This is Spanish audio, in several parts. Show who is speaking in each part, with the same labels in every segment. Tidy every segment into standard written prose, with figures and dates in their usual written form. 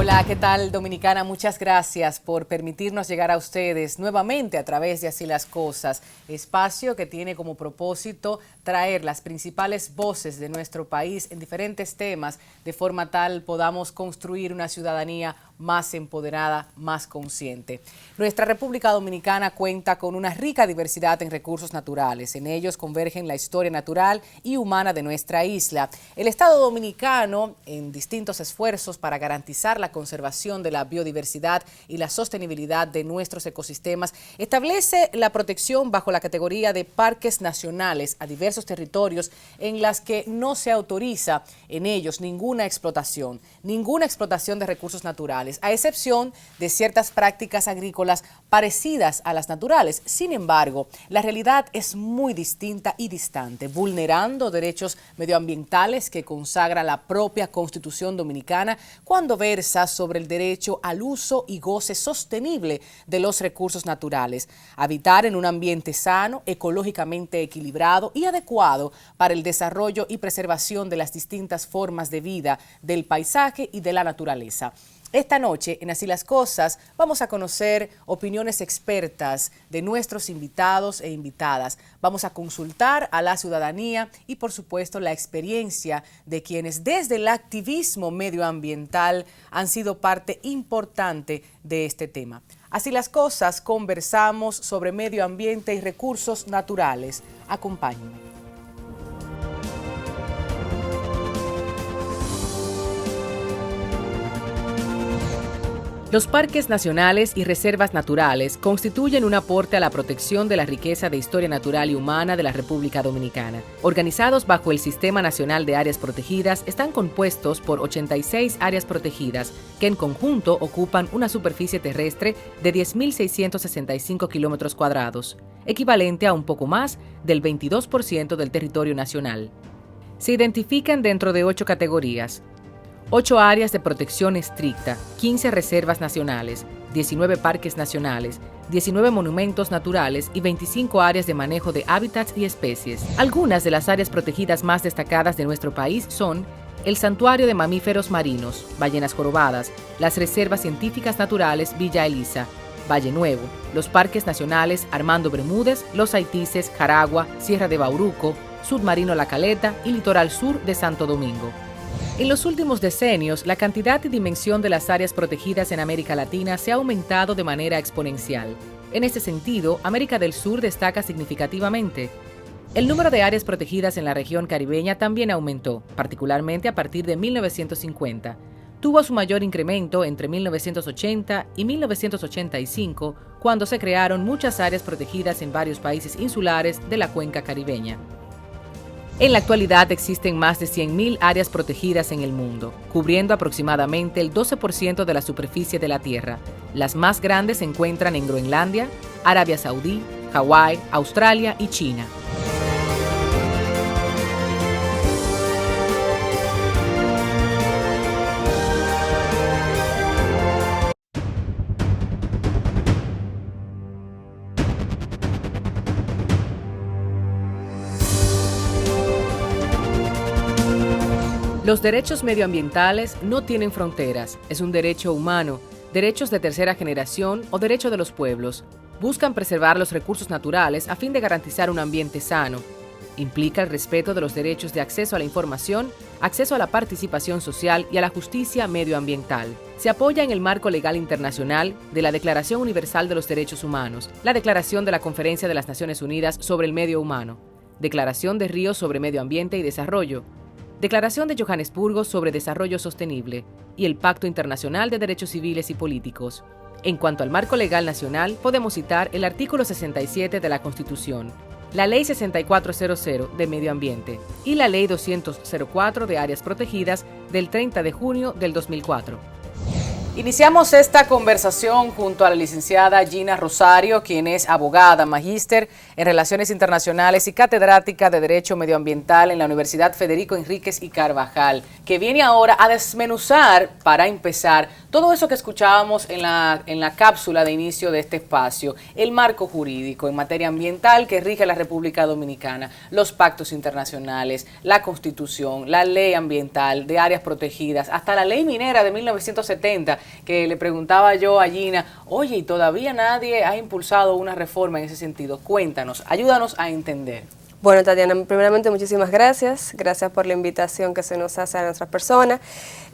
Speaker 1: Hola, ¿qué tal, Dominicana? Muchas gracias por permitirnos llegar a ustedes nuevamente a través de Así las Cosas, espacio que tiene como propósito traer las principales voces de nuestro país en diferentes temas, de forma tal podamos construir una ciudadanía más empoderada, más consciente. Nuestra República Dominicana cuenta con una rica diversidad en recursos naturales. En ellos convergen la historia natural y humana de nuestra isla. El Estado dominicano, en distintos esfuerzos para garantizar la conservación de la biodiversidad y la sostenibilidad de nuestros ecosistemas, establece la protección bajo la categoría de parques nacionales a diversos territorios en las que no se autoriza en ellos ninguna explotación de recursos naturales, a excepción de ciertas prácticas agrícolas parecidas a las naturales. Sin embargo, la realidad es muy distinta y distante, vulnerando derechos medioambientales que consagra la propia Constitución Dominicana cuando versa sobre el derecho al uso y goce sostenible de los recursos naturales, habitar en un ambiente sano, ecológicamente equilibrado y adecuado para el desarrollo y preservación de las distintas formas de vida, del paisaje y de la naturaleza. Esta noche, en Así las Cosas, vamos a conocer opiniones expertas de nuestros invitados e invitadas. Vamos a consultar a la ciudadanía y, por supuesto, la experiencia de quienes desde el activismo medioambiental han sido parte importante de este tema. Así las Cosas, conversamos sobre medio ambiente y recursos naturales. Acompáñenme. Los parques nacionales y reservas naturales constituyen un aporte a la protección de la riqueza de historia natural y humana de la República Dominicana. Organizados bajo el Sistema Nacional de Áreas Protegidas, están compuestos por 86 áreas protegidas que en conjunto ocupan una superficie terrestre de 10.665 kilómetros cuadrados, equivalente a un poco más del 22% del territorio nacional. Se identifican dentro de 8 categorías: 8 áreas de protección estricta, 15 reservas nacionales, 19 parques nacionales, 19 monumentos naturales y 25 áreas de manejo de hábitats y especies. Algunas de las áreas protegidas más destacadas de nuestro país son el Santuario de Mamíferos Marinos, Ballenas Jorobadas, las Reservas Científicas Naturales Villa Elisa, Valle Nuevo, los Parques Nacionales Armando Bermúdez, Los Haitises, Jaragua, Sierra de Bauruco, Submarino La Caleta y Litoral Sur de Santo Domingo. En los últimos decenios, la cantidad y dimensión de las áreas protegidas en América Latina se ha aumentado de manera exponencial. En este sentido, América del Sur destaca significativamente. El número de áreas protegidas en la región caribeña también aumentó, particularmente a partir de 1950. Tuvo su mayor incremento entre 1980 y 1985, cuando se crearon muchas áreas protegidas en varios países insulares de la cuenca caribeña. En la actualidad existen más de 100.000 áreas protegidas en el mundo, cubriendo aproximadamente el 12% de la superficie de la Tierra. Las más grandes se encuentran en Groenlandia, Arabia Saudí, Hawái, Australia y China. Los derechos medioambientales no tienen fronteras, es un derecho humano, derechos de tercera generación o derecho de los pueblos. Buscan preservar los recursos naturales a fin de garantizar un ambiente sano. Implica el respeto de los derechos de acceso a la información, acceso a la participación social y a la justicia medioambiental. Se apoya en el marco legal internacional de la Declaración Universal de los Derechos Humanos, la Declaración de la Conferencia de las Naciones Unidas sobre el Medio Humano, Declaración de Ríos sobre Medio Ambiente y Desarrollo, Declaración de Johannesburgo sobre Desarrollo Sostenible y el Pacto Internacional de Derechos Civiles y Políticos. En cuanto al marco legal nacional, podemos citar el artículo 67 de la Constitución, la Ley 6400 de Medio Ambiente y la Ley 204 de Áreas Protegidas del 30 de junio del 2004. Iniciamos esta conversación junto a la licenciada Gina Rosario, quien es abogada, magíster en Relaciones Internacionales y catedrática de Derecho Medioambiental en la Universidad Federico Enríquez y Carvajal, que viene ahora a desmenuzar, para empezar, Todo eso que escuchábamos en la cápsula de inicio de este espacio, el marco jurídico en materia ambiental que rige la República Dominicana, los pactos internacionales, la Constitución, la ley ambiental de áreas protegidas, hasta la ley minera de 1970, que le preguntaba yo a Gina, oye, y todavía nadie ha impulsado una reforma en ese sentido. Cuéntanos, ayúdanos a entender.
Speaker 2: Bueno, Tatiana, primeramente muchísimas gracias. Gracias por la invitación que se nos hace a nuestras personas.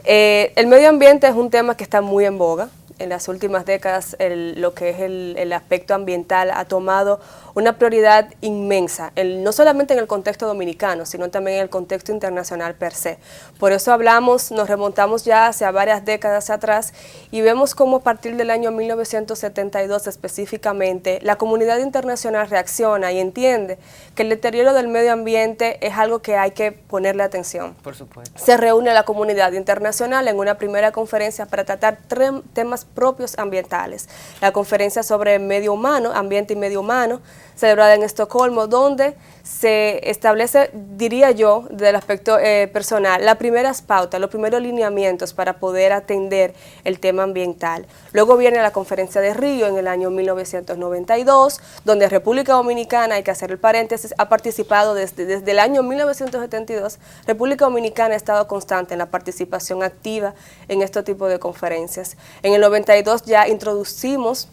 Speaker 2: El medio ambiente es un tema que está muy en boga. En las últimas décadas lo que es el aspecto ambiental ha tomado una prioridad inmensa, no solamente en el contexto dominicano, sino también en el contexto internacional per se. Por eso nos remontamos ya hacia varias décadas atrás y vemos cómo a partir del año 1972 específicamente, la comunidad internacional reacciona y entiende que el deterioro del medio ambiente es algo que hay que ponerle atención.
Speaker 1: Por supuesto.
Speaker 2: Se reúne la comunidad internacional en una primera conferencia para tratar tres temas propios ambientales. La conferencia sobre medio humano, ambiente y medio humano, celebrada en Estocolmo, donde se establece, diría yo, del aspecto personal, las primeras pautas, los primeros lineamientos para poder atender el tema ambiental. Luego viene la conferencia de Río en el año 1992, donde República Dominicana, hay que hacer el paréntesis, ha participado desde el año 1972. República Dominicana ha estado constante en la participación activa en este tipo de conferencias. En el 92 ya introducimos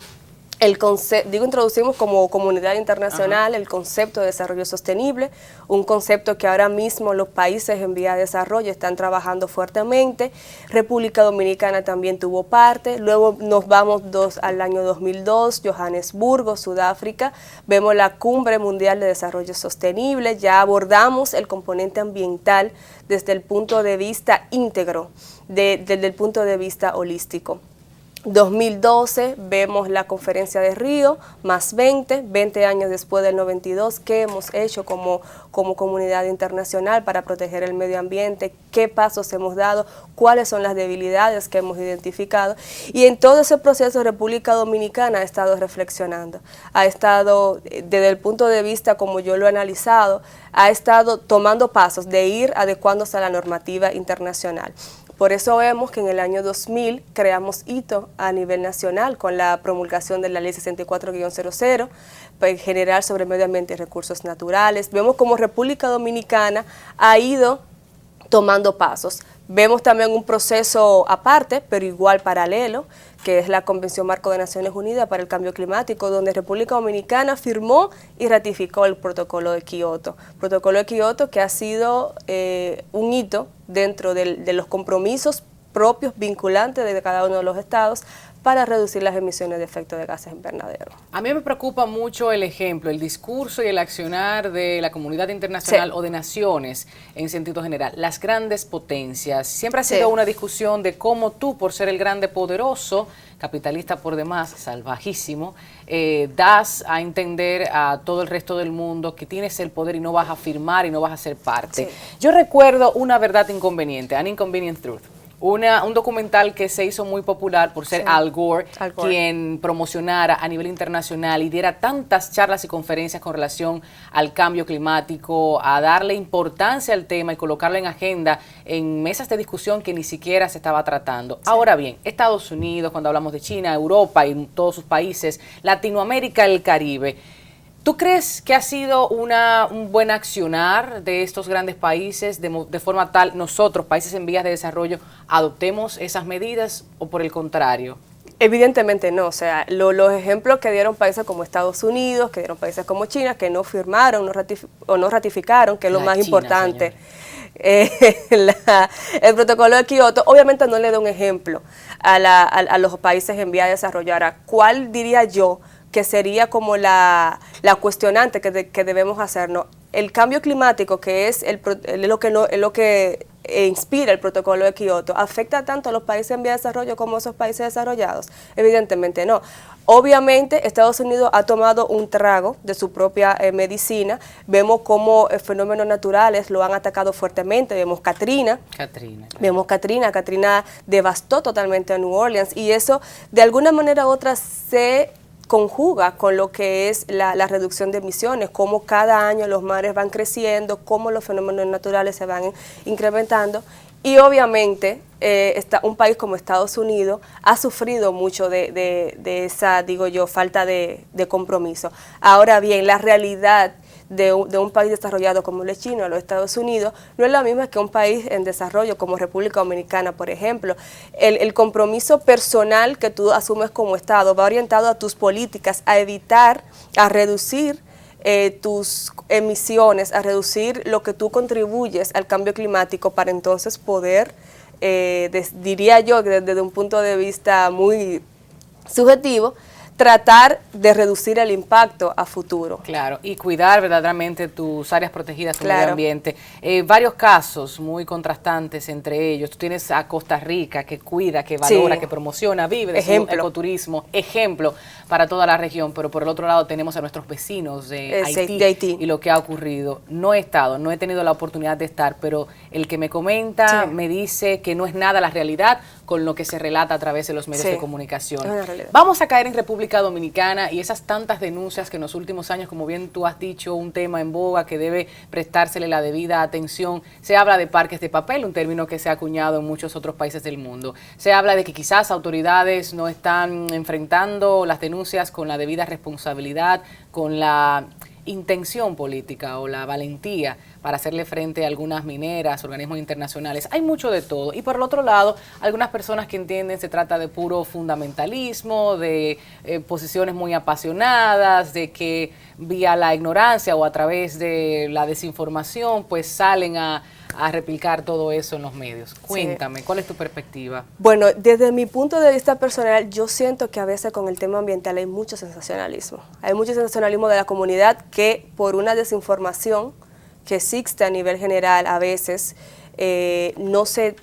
Speaker 2: introducimos como comunidad internacional el concepto de desarrollo sostenible, un concepto que ahora mismo los países en vía de desarrollo están trabajando fuertemente. República Dominicana también tuvo parte. Luego nos vamos al año 2002, Johannesburgo, Sudáfrica. Vemos la Cumbre Mundial de Desarrollo Sostenible. Ya abordamos el componente ambiental desde el punto de vista íntegro, desde el punto de vista holístico. 2012 vemos la conferencia de Río, más 20 años después del 92, ¿qué hemos hecho como comunidad internacional para proteger el medio ambiente? ¿Qué pasos hemos dado? ¿Cuáles son las debilidades que hemos identificado? Y en todo ese proceso República Dominicana ha estado reflexionando, ha estado, desde el punto de vista como yo lo he analizado, ha estado tomando pasos de ir adecuándose a la normativa internacional. Por eso vemos que en el año 2000 creamos hito a nivel nacional con la promulgación de la Ley 64-00, general sobre medio ambiente y recursos naturales. Vemos como República Dominicana ha ido tomando pasos. Vemos también un proceso aparte, pero igual paralelo, que es la Convención Marco de Naciones Unidas para el Cambio Climático, donde República Dominicana firmó y ratificó el Protocolo de Kioto. Protocolo de Kioto que ha sido un hito dentro de los compromisos propios vinculantes de cada uno de los estados para reducir las emisiones de efecto de gases invernadero.
Speaker 1: A mí me preocupa mucho el ejemplo, el discurso y el accionar de la comunidad internacional o de naciones en sentido general, las grandes potencias. Siempre ha sido una discusión de cómo tú, por ser el grande poderoso, capitalista por demás, salvajísimo, das a entender a todo el resto del mundo que tienes el poder y no vas a firmar y no vas a ser parte. Yo recuerdo una verdad inconveniente, An Inconvenient Truth. Un documental que se hizo muy popular por ser Al Gore, quien promocionara a nivel internacional y diera tantas charlas y conferencias con relación al cambio climático, a darle importancia al tema y colocarlo en agenda en mesas de discusión que ni siquiera se estaba tratando. Ahora bien, Estados Unidos, cuando hablamos de China, Europa y todos sus países, Latinoamérica, el Caribe, ¿tú crees que ha sido un buen accionar de estos grandes países de forma tal nosotros, países en vías de desarrollo, adoptemos esas medidas o por el contrario?
Speaker 2: Evidentemente no, o sea, los ejemplos que dieron países como Estados Unidos, que dieron países como China, que no firmaron o no ratificaron, que es lo más importante, el protocolo de Kioto, obviamente no le da un ejemplo a los países en vías de desarrollo. Ahora, ¿cuál diría yo que sería como la cuestionante que debemos hacernos? El cambio climático, que es lo que inspira el protocolo de Kioto, ¿afecta tanto a los países en vía de desarrollo como a esos países desarrollados? Evidentemente no. Obviamente Estados Unidos ha tomado un trago de su propia medicina. Vemos cómo fenómenos naturales lo han atacado fuertemente. Vemos Katrina. Vemos Katrina devastó totalmente a New Orleans y eso de alguna manera u otra se conjuga con lo que es la reducción de emisiones, cómo cada año los mares van creciendo, cómo los fenómenos naturales se van incrementando Y obviamente un país como Estados Unidos ha sufrido mucho de esa, digo yo, falta de compromiso. Ahora bien, la realidad de un país desarrollado como el China o los Estados Unidos no es la misma que un país en desarrollo como República Dominicana, por ejemplo. El compromiso personal que tú asumes como Estado va orientado a tus políticas, a evitar, a reducir tus emisiones, a reducir lo que tú contribuyes al cambio climático para entonces poder, diría yo, desde un punto de vista muy subjetivo, tratar de reducir el impacto a futuro.
Speaker 1: Claro, y cuidar verdaderamente tus áreas protegidas, tu medio ambiente. Varios casos muy contrastantes entre ellos. Tú tienes a Costa Rica, que cuida, que valora, que promociona, vive de su ecoturismo, ejemplo para toda la región, pero por el otro lado tenemos a nuestros vecinos de Haití y lo que ha ocurrido. No he tenido la oportunidad de estar, pero el que me comenta me dice que no es nada la realidad con lo que se relata a través de los medios de comunicación. Vamos a caer en República Dominicana y esas tantas denuncias que en los últimos años, como bien tú has dicho, un tema en boga que debe prestársele la debida atención. Se habla de parques de papel, un término que se ha acuñado en muchos otros países del mundo. Se habla de que quizás autoridades no están enfrentando las denuncias con la debida responsabilidad, con la intención política o la valentía para hacerle frente a algunas mineras, organismos internacionales. Hay mucho de todo. Y por el otro lado, algunas personas que entienden se trata de puro fundamentalismo, de posiciones muy apasionadas, de que vía la ignorancia o a través de la desinformación, pues salen a replicar todo eso en los medios. Cuéntame, ¿cuál es tu perspectiva?
Speaker 2: Bueno, desde mi punto de vista personal, yo siento que a veces con el tema ambiental hay mucho sensacionalismo. Hay mucho sensacionalismo de la comunidad que por una desinformación que existe a nivel general a veces no se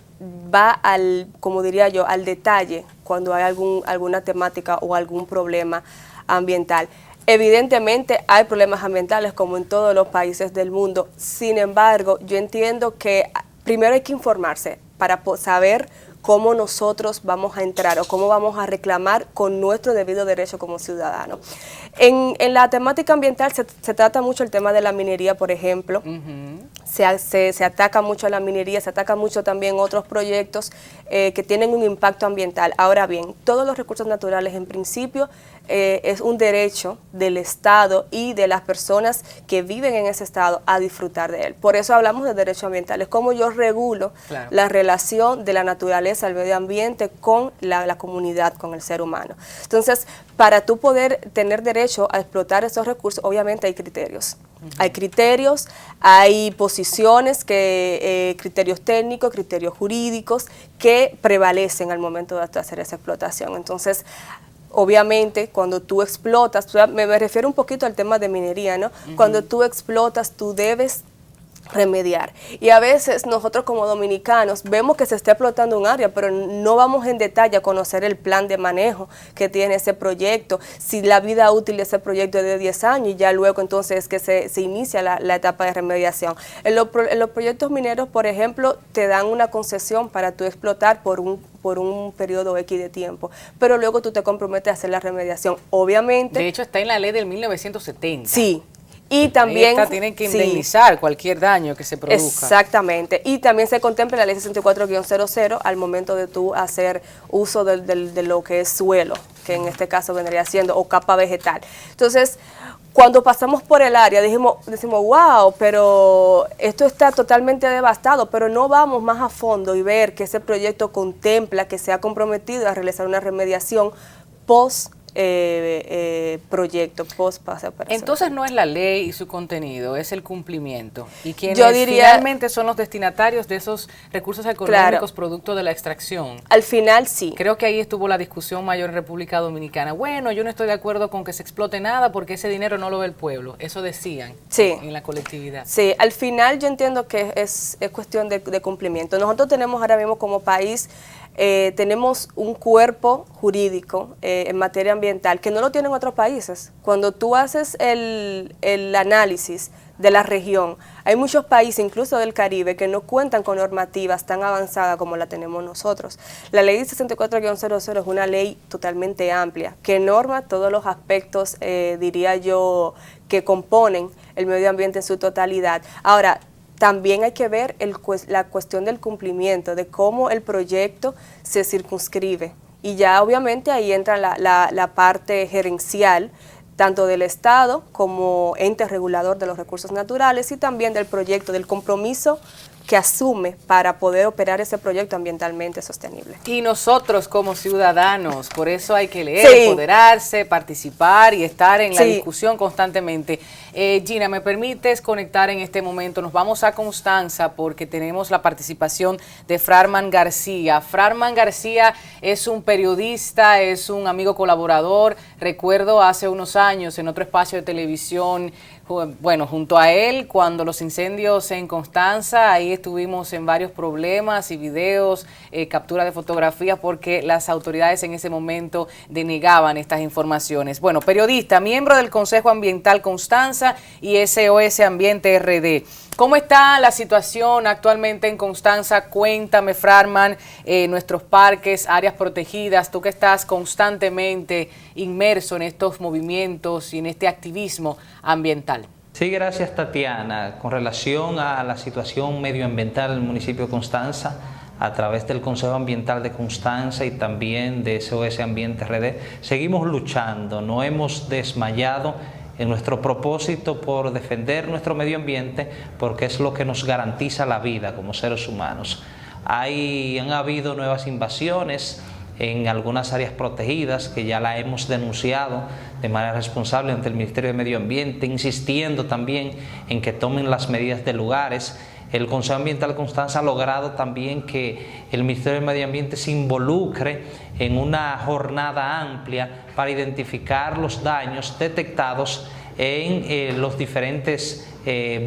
Speaker 2: va al, como diría yo, al detalle cuando hay alguna temática o algún problema ambiental. Evidentemente hay problemas ambientales como en todos los países del mundo, sin embargo yo entiendo que primero hay que informarse para saber cómo nosotros vamos a entrar o cómo vamos a reclamar con nuestro debido derecho como ciudadanos. En la temática ambiental se trata mucho el tema de la minería, por ejemplo. Se ataca mucho a la minería, se ataca mucho también otros proyectos que tienen un impacto ambiental. Ahora bien, todos los recursos naturales en principio es un derecho del Estado y de las personas que viven en ese Estado a disfrutar de él. Por eso hablamos de derechos ambientales, cómo yo regulo la relación de la naturaleza, el medio ambiente con la comunidad, con el ser humano. Entonces, para tú poder tener derecho a explotar esos recursos, obviamente hay criterios. Hay criterios, hay posiciones, criterios técnicos, criterios jurídicos que prevalecen al momento de hacer esa explotación. Entonces, obviamente, cuando tú explotas, me refiero un poquito al tema de minería, ¿no? Cuando tú explotas, tú debes remediar. Y a veces nosotros como dominicanos vemos que se está explotando un área, pero no vamos en detalle a conocer el plan de manejo que tiene ese proyecto, si la vida útil de ese proyecto es de 10 años y ya luego entonces es que se inicia la etapa de remediación. En los proyectos mineros, por ejemplo, te dan una concesión para tú explotar por un periodo X de tiempo, pero luego tú te comprometes a hacer la remediación. Obviamente.
Speaker 1: De hecho, está en la ley del 1970.
Speaker 2: Sí. Y también
Speaker 1: tienen que indemnizar cualquier daño que se produzca.
Speaker 2: Exactamente. Y también se contempla la ley 64-00 al momento de tú hacer uso de lo que es suelo, que en este caso vendría siendo, o capa vegetal. Entonces, cuando pasamos por el área, decimos, wow, pero esto está totalmente devastado, pero no vamos más a fondo y ver que ese proyecto contempla que se ha comprometido a realizar una remediación post proyecto, post pase operación.
Speaker 1: Entonces no es la ley y su contenido, es el cumplimiento. Y quienes finalmente son los destinatarios de esos recursos económicos producto de la extracción.
Speaker 2: Al final sí.
Speaker 1: Creo que ahí estuvo la discusión mayor en República Dominicana. Bueno, yo no estoy de acuerdo con que se explote nada porque ese dinero no lo ve el pueblo. Eso decían en la colectividad.
Speaker 2: Sí, al final yo entiendo que es cuestión de cumplimiento. Nosotros tenemos ahora mismo como país tenemos un cuerpo jurídico en materia ambiental que no lo tienen otros países. Cuando tú haces el análisis de la región, hay muchos países, incluso del Caribe, que no cuentan con normativas tan avanzadas como la tenemos nosotros. La ley 64-00 es una ley totalmente amplia, que norma todos los aspectos, diría yo, que componen el medio ambiente en su totalidad. Ahora, también hay que ver la cuestión del cumplimiento, de cómo el proyecto se circunscribe. Y ya obviamente ahí entra la parte gerencial, tanto del Estado como ente regulador de los recursos naturales y también del proyecto, del compromiso que asume para poder operar ese proyecto ambientalmente sostenible.
Speaker 1: Y nosotros como ciudadanos, por eso hay que leer,
Speaker 2: Sí.
Speaker 1: empoderarse, participar y estar en la
Speaker 2: Sí.
Speaker 1: discusión constantemente. Gina, ¿me permites conectar en este momento? Nos vamos a Constanza porque tenemos la participación de Frarman García. Frarman García es un periodista, es un amigo colaborador. Recuerdo hace unos años en otro espacio de televisión, bueno, junto a él, cuando los incendios en Constanza, ahí estuvimos en varios problemas y videos, captura de fotografías, porque las autoridades en ese momento denegaban estas informaciones. Bueno, periodista, miembro del Consejo Ambiental Constanza y SOS Ambiente RD. ¿Cómo está la situación actualmente en Constanza? Cuéntame, Frarman, nuestros parques, áreas protegidas, tú que estás constantemente inmerso en estos movimientos y en este activismo ambiental.
Speaker 3: Sí, gracias, Tatiana. Con relación a la situación medioambiental del municipio de Constanza, a través del Consejo Ambiental de Constanza y también de SOS Ambiente RD, seguimos luchando, no hemos desmayado en nuestro propósito por defender nuestro medio ambiente, porque es lo que nos garantiza la vida como seres humanos. Han habido nuevas invasiones en algunas áreas protegidas que ya la hemos denunciado de manera responsable ante el Ministerio de Medio Ambiente, insistiendo también en que tomen las medidas de lugares. El Consejo Ambiental de Constanza ha logrado también que el Ministerio de Medio Ambiente se involucre en una jornada amplia para identificar los daños detectados en los diferentes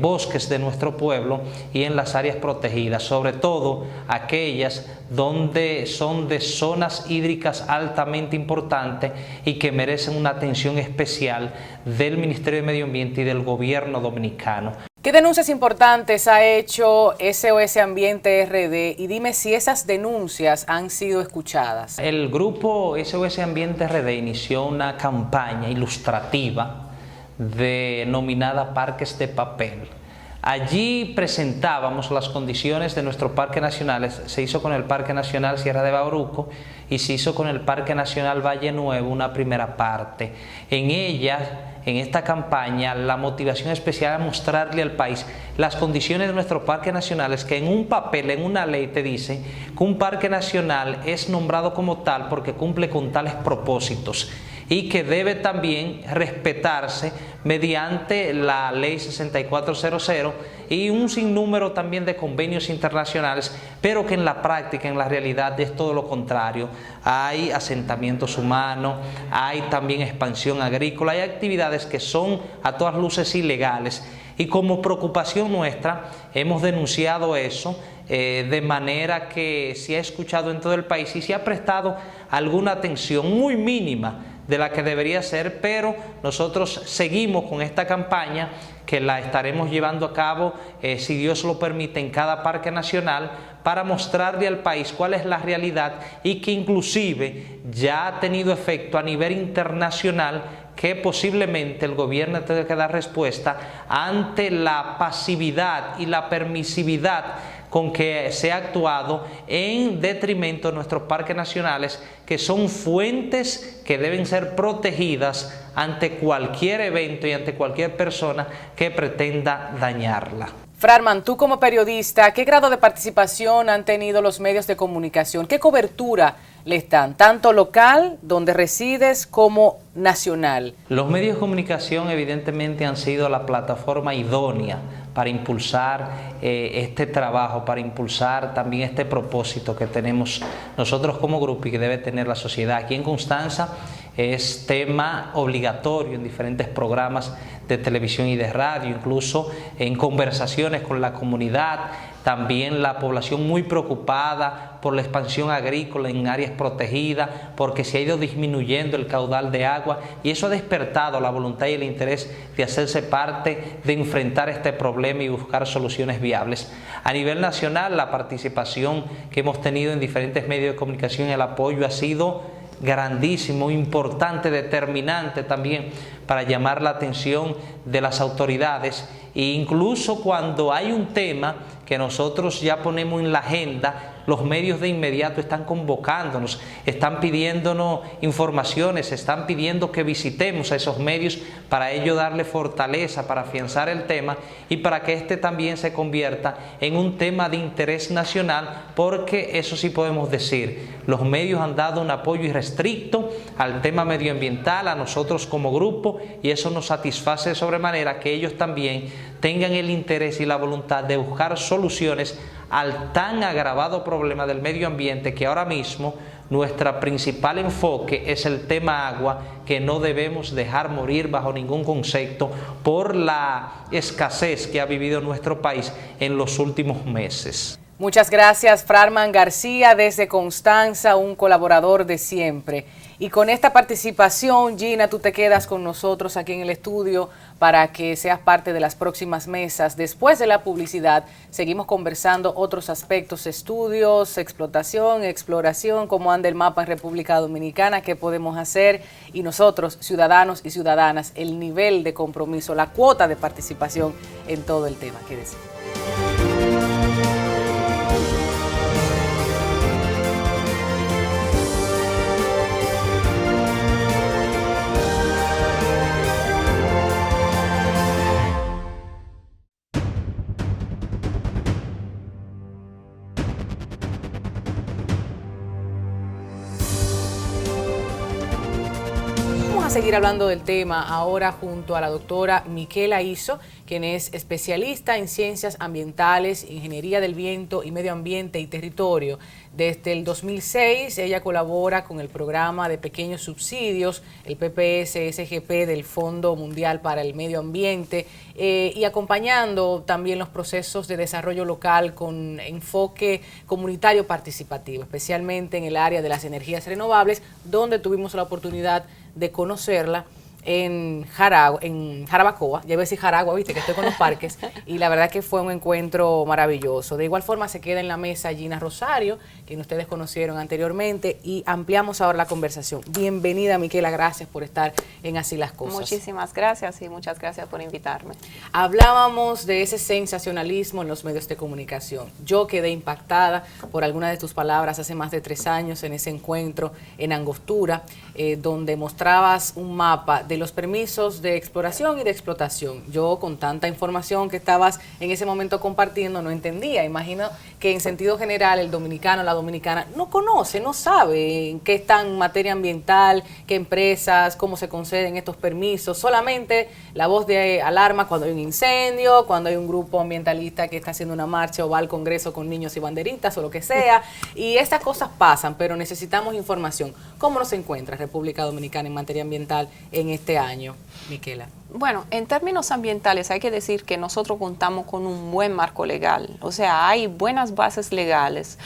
Speaker 3: bosques de nuestro pueblo y en las áreas protegidas, sobre todo aquellas donde son de zonas hídricas altamente importantes y que merecen una atención especial del Ministerio de Medio Ambiente y del gobierno dominicano.
Speaker 1: ¿Qué denuncias importantes ha hecho SOS Ambiente RD? Y dime si esas denuncias han sido escuchadas.
Speaker 3: El grupo SOS Ambiente RD inició una campaña ilustrativa denominada Parques de Papel. Allí presentábamos las condiciones de nuestros parques nacionales. Se hizo con el Parque Nacional Sierra de Bauruco y se hizo con el Parque Nacional Valle Nuevo una primera parte. En ella, en esta campaña, la motivación especial es mostrarle al país las condiciones de nuestros parques nacionales, que en un papel, en una ley te dice que un parque nacional es nombrado como tal porque cumple con tales propósitos y que debe también respetarse mediante la ley 6400 y un sinnúmero también de convenios internacionales, pero que en la práctica, en la realidad, es todo lo contrario. Hay asentamientos humanos, hay también expansión agrícola, hay actividades que son a todas luces ilegales, y como preocupación nuestra hemos denunciado eso, de manera que se ha escuchado en todo el país y se ha prestado alguna atención muy mínima de la que debería ser, pero nosotros seguimos con esta campaña que la estaremos llevando a cabo, si Dios lo permite, en cada parque nacional, para mostrarle al país cuál es la realidad y que inclusive ya ha tenido efecto a nivel internacional, que posiblemente el gobierno tenga que dar respuesta ante la pasividad y la permisividad con que se ha actuado en detrimento de nuestros parques nacionales, que son fuentes que deben ser protegidas ante cualquier evento y ante cualquier persona que pretenda dañarla.
Speaker 1: Frarman, tú como periodista, ¿qué grado de participación han tenido los medios de comunicación? ¿Qué cobertura les dan, tanto local, donde resides, como nacional?
Speaker 3: Los medios de comunicación evidentemente han sido la plataforma idónea para impulsar este trabajo, para impulsar también este propósito que tenemos nosotros como grupo y que debe tener la sociedad. Aquí en Constanza es tema obligatorio en diferentes programas de televisión y de radio, incluso en conversaciones con la comunidad, también la población muy preocupada por la expansión agrícola en áreas protegidas, porque se ha ido disminuyendo el caudal de agua, y eso ha despertado la voluntad y el interés de hacerse parte, de enfrentar este problema y buscar soluciones viables. A nivel nacional, la participación que hemos tenido en diferentes medios de comunicación, el apoyo ha sido grandísimo, importante, determinante también para llamar la atención de las autoridades E incluso cuando hay un tema que nosotros ya ponemos en la agenda, los medios de inmediato están convocándonos, están pidiéndonos informaciones, están pidiendo que visitemos a esos medios para ello darle fortaleza, para afianzar el tema y para que este también se convierta en un tema de interés nacional, porque eso sí podemos decir, los medios han dado un apoyo irrestricto al tema medioambiental, a nosotros como grupo, y eso nos satisface de sobremanera que ellos también tengan el interés y la voluntad de buscar soluciones al tan agravado problema del medio ambiente, que ahora mismo nuestro principal enfoque es el tema agua, que no debemos dejar morir bajo ningún concepto por la escasez que ha vivido nuestro país en los últimos meses.
Speaker 1: Muchas gracias, Frarman García, desde Constanza, un colaborador de siempre. Y con esta participación, Gina, tú te quedas con nosotros aquí en el estudio para que seas parte de las próximas mesas. Después de la publicidad, seguimos conversando otros aspectos, estudios, explotación, exploración, cómo anda el mapa en República Dominicana, qué podemos hacer, y nosotros, ciudadanos y ciudadanas, el nivel de compromiso, la cuota de participación en todo el tema. Quédese. Seguir hablando del tema ahora junto a la doctora Miquela Izzo, quien es especialista en ciencias ambientales, ingeniería del viento y medio ambiente y territorio. Desde el 2006 ella colabora con el programa de pequeños subsidios, el PPS-SGP del Fondo Mundial para el Medio Ambiente, y acompañando también los procesos de desarrollo local con enfoque comunitario participativo, especialmente en el área de las energías renovables, donde tuvimos la oportunidad de conocerla en Jarabacoa, ya iba a decir Jaragua, viste que estoy con los parques, y la verdad que fue un encuentro maravilloso. De igual forma se queda en la mesa Gina Rosario, quien ustedes conocieron anteriormente, y ampliamos ahora la conversación. Bienvenida, Miquela, gracias por estar en Así las Cosas.
Speaker 4: Muchísimas gracias y muchas gracias por invitarme.
Speaker 1: Hablábamos de ese sensacionalismo en los medios de comunicación. Yo quedé impactada por algunas de tus palabras hace más de 3 años en ese encuentro en Angostura, donde mostrabas un mapa de los permisos de exploración y de explotación. Yo, con tanta información que estabas en ese momento compartiendo, no entendía. Imagino que en sentido general el dominicano, la dominicana, no conoce, no sabe en qué está en materia ambiental, qué empresas, cómo se conceden estos permisos. Solamente la voz de alarma cuando hay un incendio, cuando hay un grupo ambientalista que está haciendo una marcha o va al Congreso con niños y banderitas o lo que sea. Y estas cosas pasan, pero necesitamos información. ¿Cómo nos encuentra República Dominicana en materia ambiental en este año, Miquela?
Speaker 4: Bueno, en términos ambientales hay que decir que nosotros contamos con un buen marco legal, o sea, hay buenas bases legales.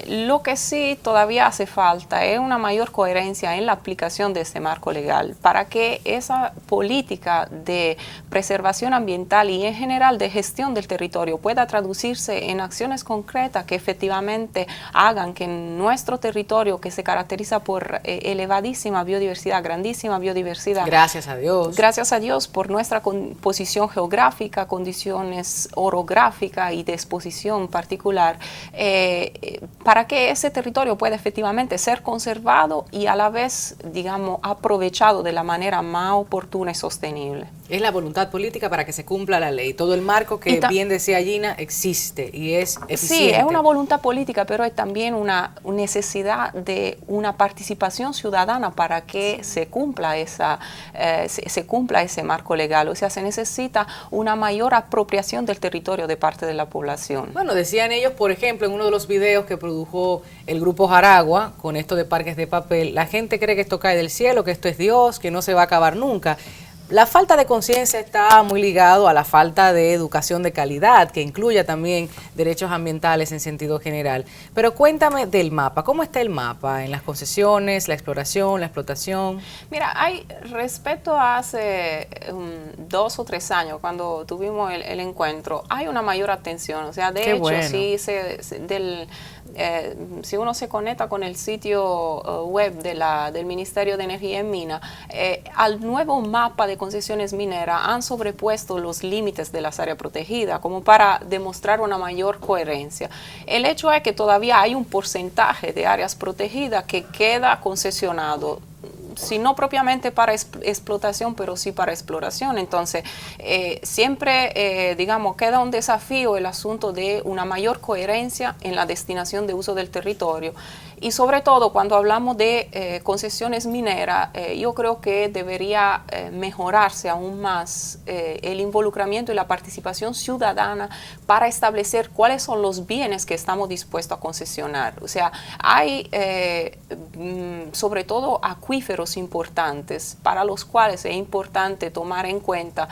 Speaker 4: Lo que sí todavía hace falta es una mayor coherencia en la aplicación de este marco legal para que esa política de preservación ambiental y en general de gestión del territorio pueda traducirse en acciones concretas que efectivamente hagan que nuestro territorio, que se caracteriza por elevadísima biodiversidad, grandísima biodiversidad.
Speaker 1: Gracias a Dios.
Speaker 4: Gracias a Dios por nuestra posición geográfica, condiciones orográficas y de exposición particular, para que ese territorio pueda efectivamente ser conservado y a la vez, digamos, aprovechado de la manera más oportuna y sostenible.
Speaker 1: Es la voluntad política para que se cumpla la ley. Todo el marco que bien decía Gina existe y es eficiente.
Speaker 4: Sí, es una voluntad política, pero es también una necesidad de una participación ciudadana para que se cumpla ese marco legal. O sea, se necesita una mayor apropiación del territorio de parte de la población.
Speaker 1: Bueno, decían ellos, por ejemplo, en uno de los videos que produjo el grupo Jaragua, con esto de parques de papel, la gente cree que esto cae del cielo, que esto es Dios, que no se va a acabar nunca. La falta de conciencia está muy ligado a la falta de educación de calidad, que incluya también derechos ambientales en sentido general. Pero cuéntame del mapa. ¿Cómo está el mapa en las concesiones, la exploración, la explotación?
Speaker 4: Mira, respecto a hace 2 o 3 años, cuando tuvimos el encuentro, hay una mayor atención. O sea, de hecho, bueno, si uno se conecta con el sitio web del Ministerio de Energía y Minas, al nuevo mapa de concesiones mineras han sobrepuesto los límites de las áreas protegidas, como para demostrar una mayor coherencia. El hecho es que todavía hay un porcentaje de áreas protegidas que queda concesionado, si no propiamente para explotación, pero sí para exploración. Entonces, siempre, digamos, queda un desafío el asunto de una mayor coherencia en la destinación de uso del territorio. Y sobre todo, cuando hablamos de concesiones mineras, yo creo que debería mejorarse aún más el involucramiento y la participación ciudadana para establecer cuáles son los bienes que estamos dispuestos a concesionar. O sea, hay sobre todo acuíferos importantes para los cuales es importante tomar en cuenta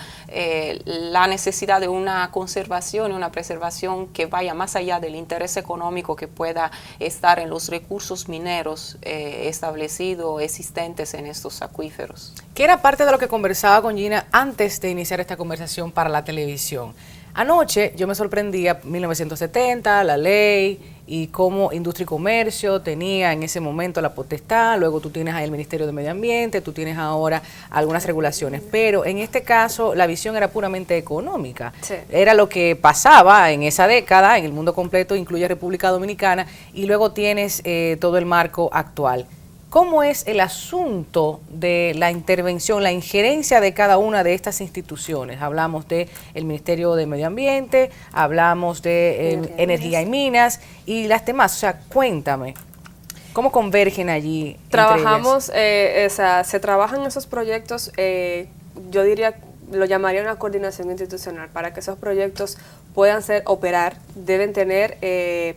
Speaker 4: la necesidad de una conservación y una preservación que vaya más allá del interés económico que pueda estar en los recursos mineros establecidos, existentes en estos acuíferos.
Speaker 1: Que era parte de lo que conversaba con Gina antes de iniciar esta conversación para la televisión. Anoche yo me sorprendía, 1970, la ley y cómo Industria y Comercio tenía en ese momento la potestad, luego tú tienes ahí el Ministerio de Medio Ambiente, tú tienes ahora algunas regulaciones, pero en este caso la visión era puramente económica. Sí. Era lo que pasaba en esa década, en el mundo completo, incluye República Dominicana, y luego tienes todo el marco actual. ¿Cómo es el asunto de la intervención, la injerencia de cada una de estas instituciones? Hablamos del Ministerio de Medio Ambiente, hablamos de Energía y Minas y las demás. O sea, cuéntame, ¿cómo convergen allí?
Speaker 2: Trabajamos, se trabajan esos proyectos, yo diría, lo llamaría una coordinación institucional. Para que esos proyectos puedan operar, deben tener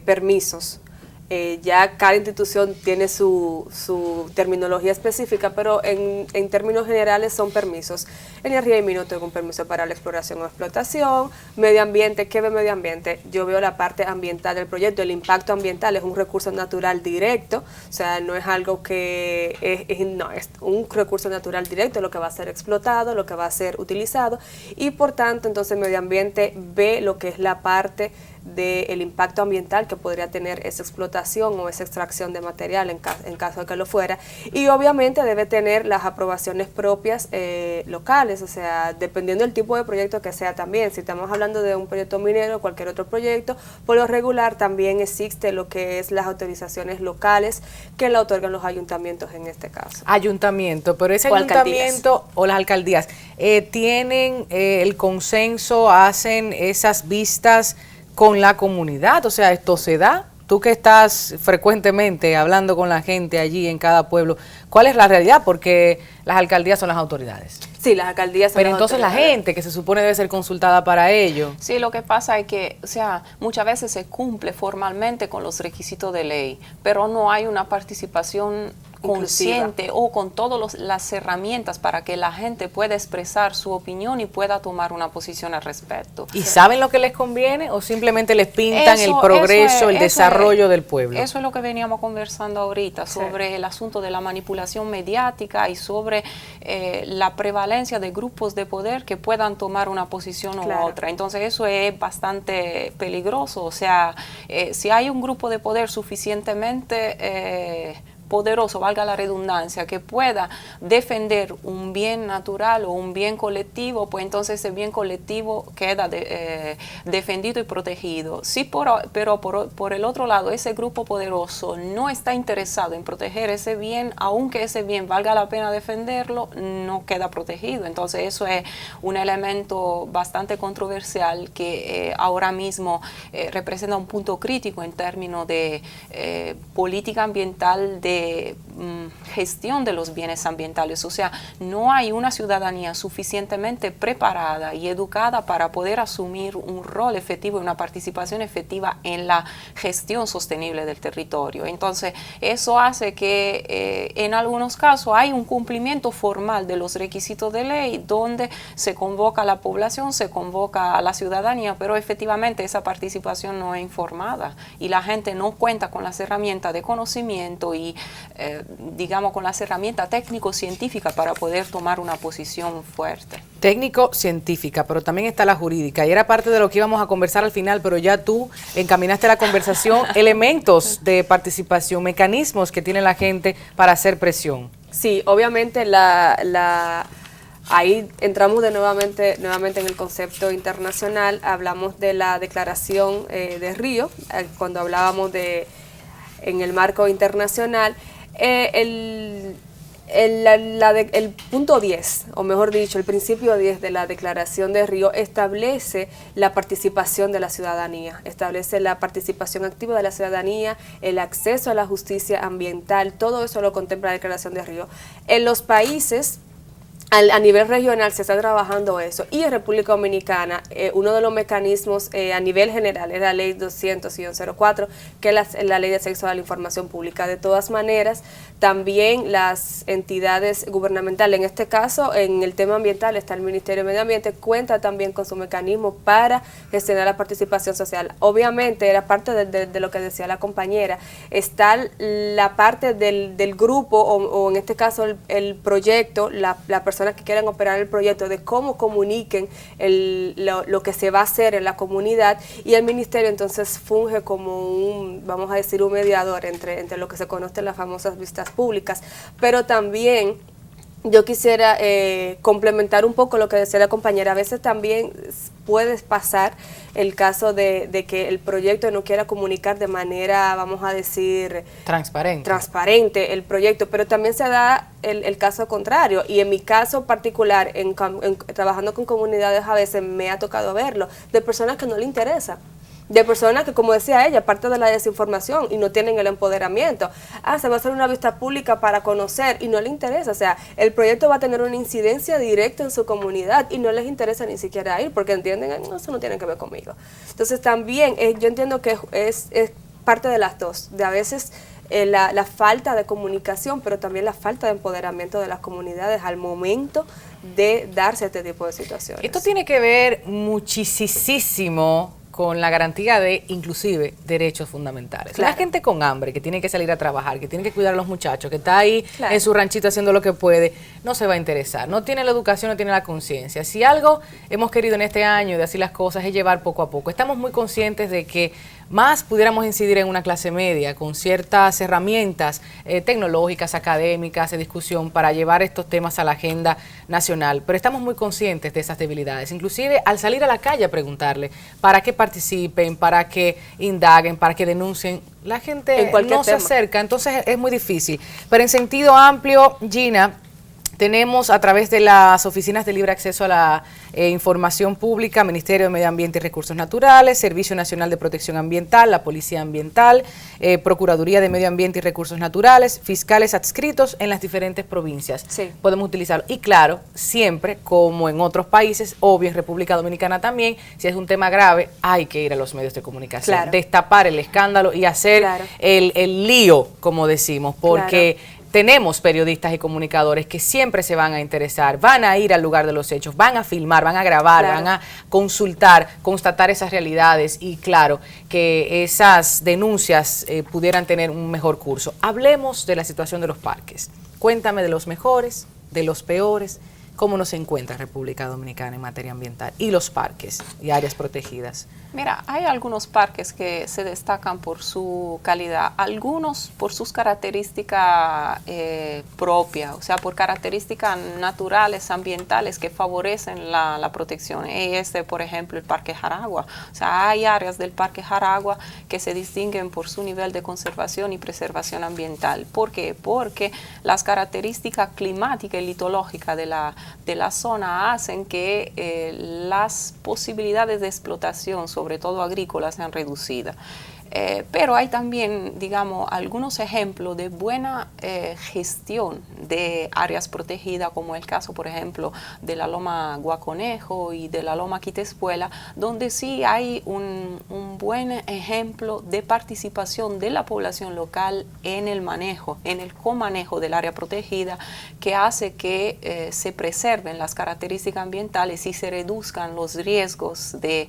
Speaker 2: permisos. Ya cada institución tiene su terminología específica, pero en términos generales son permisos. Energía y Minas tengo un permiso para la exploración o explotación. Medio ambiente, ¿qué ve medio ambiente? Yo veo la parte ambiental del proyecto. El impacto ambiental es un recurso natural directo, o sea, no es algo que es un recurso natural directo, lo que va a ser explotado, lo que va a ser utilizado, y por tanto, entonces medio ambiente ve lo que es la parte del impacto ambiental que podría tener esa explotación o esa extracción de material en caso de que lo fuera, y obviamente debe tener las aprobaciones propias locales, o sea, dependiendo del tipo de proyecto que sea también. Si estamos hablando de un proyecto minero o cualquier otro proyecto, por lo regular también existe lo que es las autorizaciones locales que la otorgan los ayuntamientos en este caso.
Speaker 1: Ayuntamiento, pero ese ayuntamiento o las alcaldías tienen el consenso, hacen esas vistas con la comunidad, o sea, esto se da. Tú que estás frecuentemente hablando con la gente allí en cada pueblo, ¿cuál es la realidad? Porque las alcaldías son las autoridades.
Speaker 2: Sí, las alcaldías son
Speaker 1: Pero entonces la gente que se supone debe ser consultada para ello.
Speaker 4: Sí, lo que pasa es que, o sea, muchas veces se cumple formalmente con los requisitos de ley, pero no hay una participación consciente o con todas las herramientas para que la gente pueda expresar su opinión y pueda tomar una posición al respecto.
Speaker 1: ¿Y saben lo que les conviene o simplemente les pintan el progreso, el desarrollo del pueblo?
Speaker 4: Eso es lo que veníamos conversando ahorita, sobre el asunto de la manipulación mediática y sobre la prevalencia de grupos de poder que puedan tomar una posición u otra. Entonces eso es bastante peligroso. O sea, si hay un grupo de poder suficientemente poderoso, valga la redundancia, que pueda defender un bien natural o un bien colectivo, pues entonces ese bien colectivo queda defendido y protegido. Sí, pero por el otro lado, ese grupo poderoso no está interesado en proteger ese bien, aunque ese bien valga la pena defenderlo, no queda protegido. Entonces eso es un elemento bastante controversial que ahora mismo representa un punto crítico en términos de política ambiental, de gestión de los bienes ambientales. O sea, no hay una ciudadanía suficientemente preparada y educada para poder asumir un rol efectivo y una participación efectiva en la gestión sostenible del territorio. Entonces, eso hace que en algunos casos hay un cumplimiento formal de los requisitos de ley donde se convoca a la población, se convoca a la ciudadanía, pero efectivamente esa participación no es informada y la gente no cuenta con las herramientas de conocimiento y digamos con las herramientas técnico-científicas para poder tomar una posición fuerte.
Speaker 1: Técnico-científica, pero también está la jurídica, y era parte de lo que íbamos a conversar al final, pero ya tú encaminaste la conversación, elementos de participación, mecanismos que tiene la gente para hacer presión.
Speaker 2: Sí, obviamente ahí entramos nuevamente en el concepto internacional, hablamos de la Declaración de Río, cuando hablábamos en el marco internacional, el punto 10, o mejor dicho, el principio 10 de la Declaración de Río establece la participación de la ciudadanía, establece la participación activa de la ciudadanía, el acceso a la justicia ambiental, todo eso lo contempla la Declaración de Río. En los países a nivel regional se está trabajando eso, y en República Dominicana uno de los mecanismos a nivel general es la ley 200-04, que es la ley de acceso a la información pública. De todas maneras, también las entidades gubernamentales, en este caso en el tema ambiental está el Ministerio de Medio Ambiente, cuenta también con su mecanismo para gestionar la participación social. Obviamente, era parte de lo que decía la compañera, está la parte del grupo o en este caso el proyecto, la persona que quieran operar el proyecto, de cómo comuniquen lo que se va a hacer en la comunidad, y el ministerio entonces funge como un, vamos a decir, un mediador entre lo que se conocen las famosas vistas públicas. Pero también yo quisiera complementar un poco lo que decía la compañera. A veces también puede pasar el caso de que el proyecto no quiera comunicar de manera, vamos a decir, transparente el proyecto, pero también se da el caso contrario, y en mi caso particular, trabajando con comunidades, a veces me ha tocado verlo, de personas que no le interesa, de personas que, como decía ella, parte de la desinformación y no tienen el empoderamiento. Se va a hacer una vista pública para conocer y no le interesa. O sea, el proyecto va a tener una incidencia directa en su comunidad y no les interesa ni siquiera ir porque entienden, no, eso no tiene que ver conmigo. Entonces también yo entiendo que es parte de las dos, de a veces la falta de comunicación, pero también la falta de empoderamiento de las comunidades al momento de darse este tipo de situaciones.
Speaker 1: Esto tiene que ver muchísimo con la garantía de, inclusive, derechos fundamentales. Claro. La gente con hambre, que tiene que salir a trabajar, que tiene que cuidar a los muchachos, que está ahí en su ranchito haciendo lo que puede, no se va a interesar. No tiene la educación, no tiene la conciencia. Si algo hemos querido en este año de así las cosas es llevar poco a poco. Estamos muy conscientes de que más pudiéramos incidir en una clase media con ciertas herramientas tecnológicas, académicas, de discusión para llevar estos temas a la agenda nacional. Pero estamos muy conscientes de esas debilidades. Inclusive al salir a la calle a preguntarle para que participen, para que indaguen, para que denuncien, la gente no se acerca, entonces es muy difícil. Pero en sentido amplio, Gina, tenemos a través de las oficinas de libre acceso a la información pública, Ministerio de Medio Ambiente y Recursos Naturales, Servicio Nacional de Protección Ambiental, la Policía Ambiental, Procuraduría de Medio Ambiente y Recursos Naturales, fiscales adscritos en las diferentes provincias. Sí. Podemos utilizarlo. Y claro, siempre, como en otros países, obvio en República Dominicana también, si es un tema grave, hay que ir a los medios de comunicación, destapar el escándalo y hacer el lío, como decimos, porque tenemos periodistas y comunicadores que siempre se van a interesar, van a ir al lugar de los hechos, van a filmar, van a grabar, van a consultar, constatar esas realidades y claro, que esas denuncias pudieran tener un mejor curso. Hablemos de la situación de los parques. Cuéntame de los mejores, de los peores, cómo nos encuentra República Dominicana en materia ambiental y los parques y áreas protegidas.
Speaker 4: Mira, hay algunos parques que se destacan por su calidad, algunos por sus características propias, o sea, por características naturales, ambientales que favorecen la protección. Por ejemplo, el Parque Jaragua. O sea, hay áreas del Parque Jaragua que se distinguen por su nivel de conservación y preservación ambiental. ¿Por qué? Porque las características climáticas y litológicas de la zona hacen que las posibilidades de explotación, sobre todo agrícolas, sean reducidas. Pero hay también, digamos, algunos ejemplos de buena gestión de áreas protegidas, como el caso, por ejemplo, de la Loma Guaconejo y de la Loma Quitespuela, donde sí hay un buen ejemplo de participación de la población local en el manejo, en el comanejo del área protegida, que hace que se preserven las características ambientales y se reduzcan los riesgos de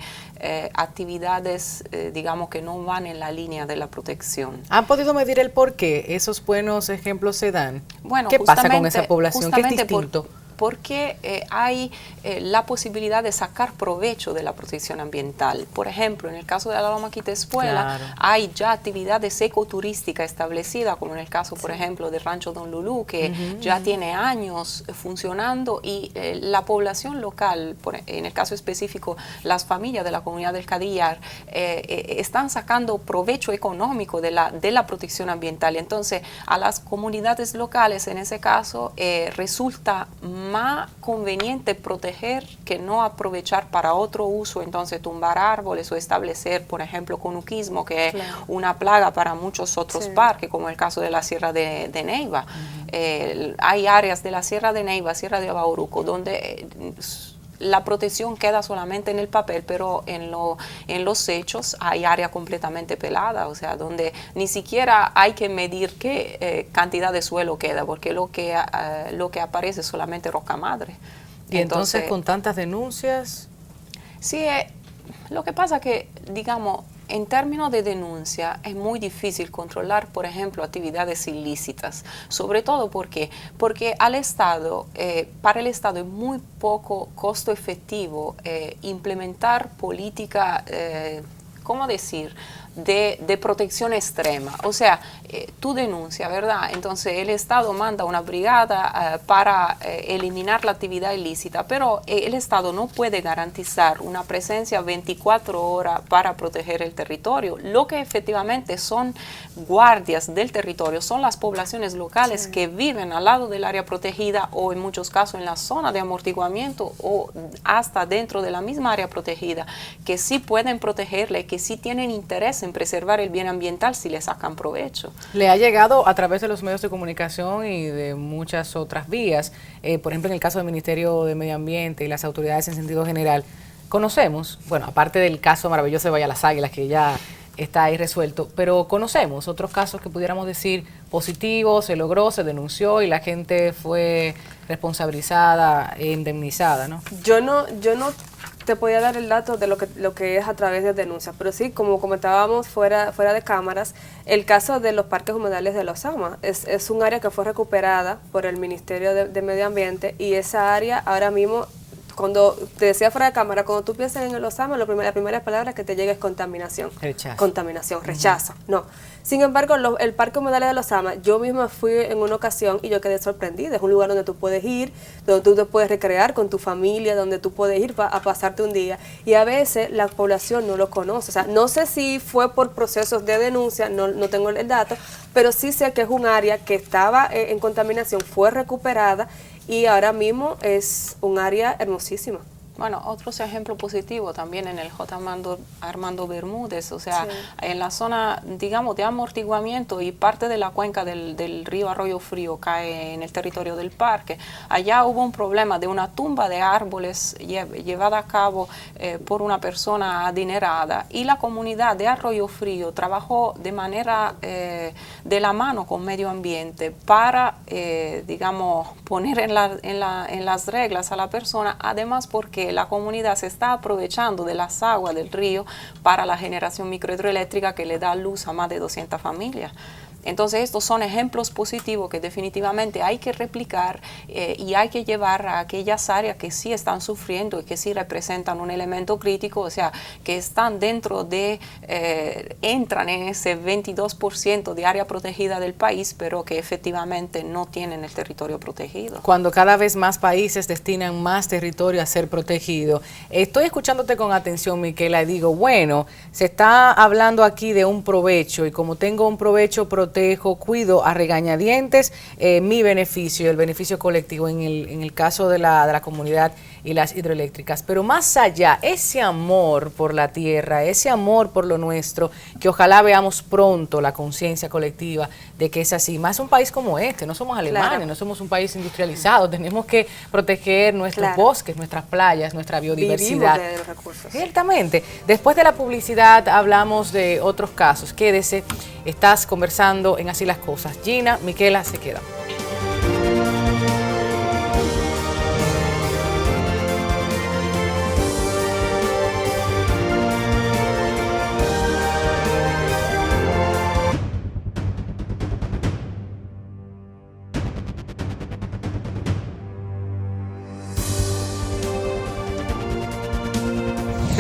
Speaker 4: actividades, digamos, que no van en la línea de la protección.
Speaker 1: ¿Han podido medir el por qué esos buenos ejemplos se dan?
Speaker 4: Bueno,
Speaker 1: ¿qué pasa con esa población? ¿Qué es distinto?
Speaker 4: porque hay la posibilidad de sacar provecho de la protección ambiental. Por ejemplo, en el caso de la Loma Quitespuela, hay ya actividades ecoturísticas establecidas, como en el caso, por ejemplo, del Rancho Don Lulú, que ya tiene años funcionando, y la población local, en el caso específico, las familias de la comunidad del Cadillar, están sacando provecho económico de la protección ambiental. Entonces, a las comunidades locales, en ese caso, resulta más conveniente proteger que no aprovechar para otro uso, entonces tumbar árboles o establecer, por ejemplo, conuquismo, que es una plaga para muchos otros parques, como el caso de la Sierra de Neiva. Hay áreas de la Sierra de Neiva, Sierra de Bauruco, donde la protección queda solamente en el papel, pero en los hechos hay área completamente pelada, o sea, donde ni siquiera hay que medir qué cantidad de suelo queda, porque lo que aparece es solamente roca madre.
Speaker 1: Y entonces con tantas denuncias...
Speaker 4: Sí, lo que pasa que, digamos, en términos de denuncia es muy difícil controlar, por ejemplo, actividades ilícitas, sobre todo porque al Estado, para el Estado es muy poco costo efectivo implementar política, ¿cómo decir?, de protección extrema. O sea, tú denuncias, ¿verdad? Entonces el Estado manda una brigada para eliminar la actividad ilícita, pero el Estado no puede garantizar una presencia 24 horas para proteger el territorio. Lo que efectivamente son guardias del territorio son las poblaciones locales que viven al lado del área protegida, o en muchos casos en la zona de amortiguamiento, o hasta dentro de la misma área protegida, que sí pueden protegerla, que sí tienen interés en preservar el bien ambiental si le sacan provecho.
Speaker 1: Le ha llegado a través de los medios de comunicación y de muchas otras vías, por ejemplo, en el caso del Ministerio de Medio Ambiente y las autoridades en sentido general, conocemos, bueno, aparte del caso maravilloso de Bahía Las Águilas, que ya está ahí resuelto, pero conocemos otros casos que pudiéramos decir positivos, se logró, se denunció y la gente fue responsabilizada e indemnizada, ¿no?
Speaker 2: Yo no te podía dar el dato de lo que es a través de denuncias, pero sí, como comentábamos fuera de cámaras, el caso de los parques humedales de Los Ama es un área que fue recuperada por el Ministerio de Medio Ambiente, y esa área ahora mismo, cuando te decía fuera de cámara, cuando tú piensas en el Los Ama, la primera palabra que te llega es contaminación.
Speaker 1: Rechazo.
Speaker 2: Contaminación, rechazo, no. Sin embargo, el Parque Humedales de Los Ama, yo misma fui en una ocasión y yo quedé sorprendida. Es un lugar donde tú puedes ir, donde tú te puedes recrear con tu familia, donde tú puedes ir a pasarte un día. Y a veces la población no lo conoce. O sea, no sé si fue por procesos de denuncia, no tengo el dato, pero sí sé que es un área que estaba en contaminación, fue recuperada y ahora mismo es un área hermosísima.
Speaker 4: Bueno, otros ejemplos positivos también en el J. Armando Bermúdez, o sea, en la zona, digamos, de amortiguamiento, y parte de la cuenca del río Arroyo Frío cae en el territorio del parque. Allá hubo un problema de una tumba de árboles llevada a cabo por una persona adinerada, y la comunidad de Arroyo Frío trabajó de manera de la mano con medio ambiente para, digamos, poner en las reglas a la persona, además porque la comunidad se está aprovechando de las aguas del río para la generación microhidroeléctrica que le da luz a más de 200 familias. Entonces estos son ejemplos positivos que definitivamente hay que replicar y hay que llevar a aquellas áreas que sí están sufriendo y que sí representan un elemento crítico, o sea, que están dentro de, entran en ese 22% de área protegida del país, pero que efectivamente no tienen el territorio protegido.
Speaker 1: Cuando cada vez más países destinan más territorio a ser protegido. Estoy escuchándote con atención, Miquela, y digo, bueno, se está hablando aquí de un provecho, y como tengo un provecho protegido, cuido a regañadientes mi beneficio y el beneficio colectivo en el caso de la comunidad y las hidroeléctricas. Pero más allá, ese amor por la tierra, ese amor por lo nuestro, que ojalá veamos pronto la conciencia colectiva de que es así. Más un país como este, no somos Alemania, no somos un país industrializado, tenemos que proteger nuestros bosques, nuestras playas, nuestra biodiversidad.
Speaker 2: Vivimos de los recursos.
Speaker 1: Ciertamente. Después de la publicidad hablamos de otros casos. Quédese, estás conversando en Así las Cosas. Gina, Miquela se queda.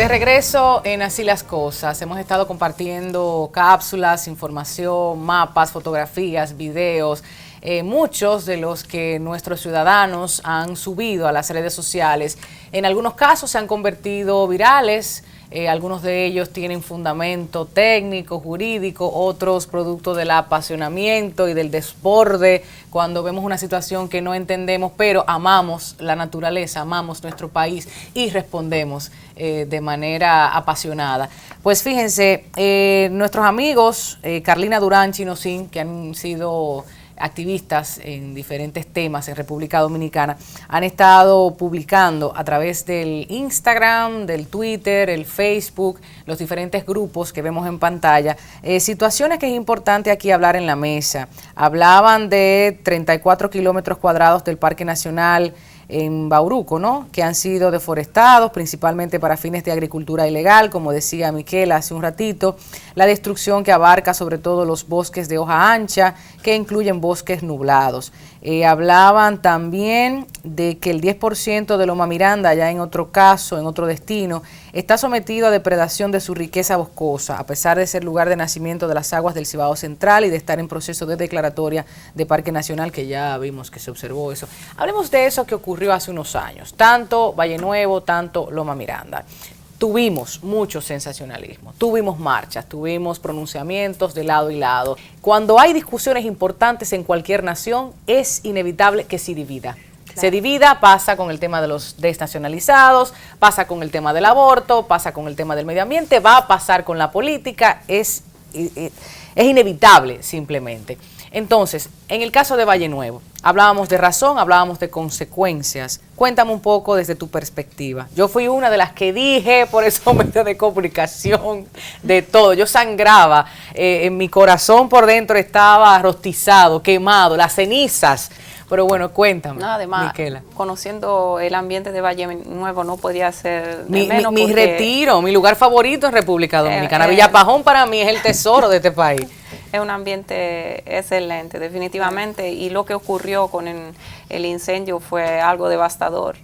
Speaker 1: De regreso en Así las Cosas, hemos estado compartiendo cápsulas, información, mapas, fotografías, videos, muchos de los que nuestros ciudadanos han subido a las redes sociales. En algunos casos se han convertido virales, algunos de ellos tienen fundamento técnico, jurídico, otros producto del apasionamiento y del desborde cuando vemos una situación que no entendemos, pero amamos la naturaleza, amamos nuestro país y respondemos de manera apasionada. Pues fíjense, nuestros amigos Carlina Durán Chinosín, que han sido activistas en diferentes temas en República Dominicana, han estado publicando a través del Instagram, del Twitter, el Facebook, los diferentes grupos que vemos en pantalla, situaciones que es importante aquí hablar en la mesa. Hablaban de 34 kilómetros cuadrados del Parque Nacional en Bauruco, ¿no?, que han sido deforestados principalmente para fines de agricultura ilegal, como decía Miquela hace un ratito, la destrucción que abarca sobre todo los bosques de hoja ancha, que incluyen bosques nublados. Hablaban también de que el 10% de Loma Miranda, ya en otro caso, en otro destino, está sometido a depredación de su riqueza boscosa, a pesar de ser lugar de nacimiento de las aguas del Cibao Central y de estar en proceso de declaratoria de Parque Nacional, que ya vimos que se observó eso. Hablemos de eso que ocurrió hace unos años, tanto Valle Nuevo, tanto Loma Miranda. Tuvimos mucho sensacionalismo, tuvimos marchas, tuvimos pronunciamientos de lado y lado. Cuando hay discusiones importantes en cualquier nación, es inevitable que se divida. Claro. Se divida, pasa con el tema de los desnacionalizados, pasa con el tema del aborto, pasa con el tema del medio ambiente, va a pasar con la política, es inevitable simplemente. Entonces, en el caso de Valle Nuevo, hablábamos de razón, hablábamos de consecuencias. Cuéntame un poco desde tu perspectiva. Yo fui una de las que dije por esos medios de comunicación, de todo. Yo sangraba, en mi corazón por dentro estaba rostizado, quemado, las cenizas. Pero bueno, cuéntame,
Speaker 4: no, además,
Speaker 1: Miquela.
Speaker 4: Conociendo el ambiente de Valle Nuevo no podía ser de
Speaker 1: menos mi retiro, mi lugar favorito en República Dominicana. Villapajón para mí es el tesoro de este país.
Speaker 4: Es un ambiente excelente, definitivamente, y lo que ocurrió con el incendio fue algo devastador.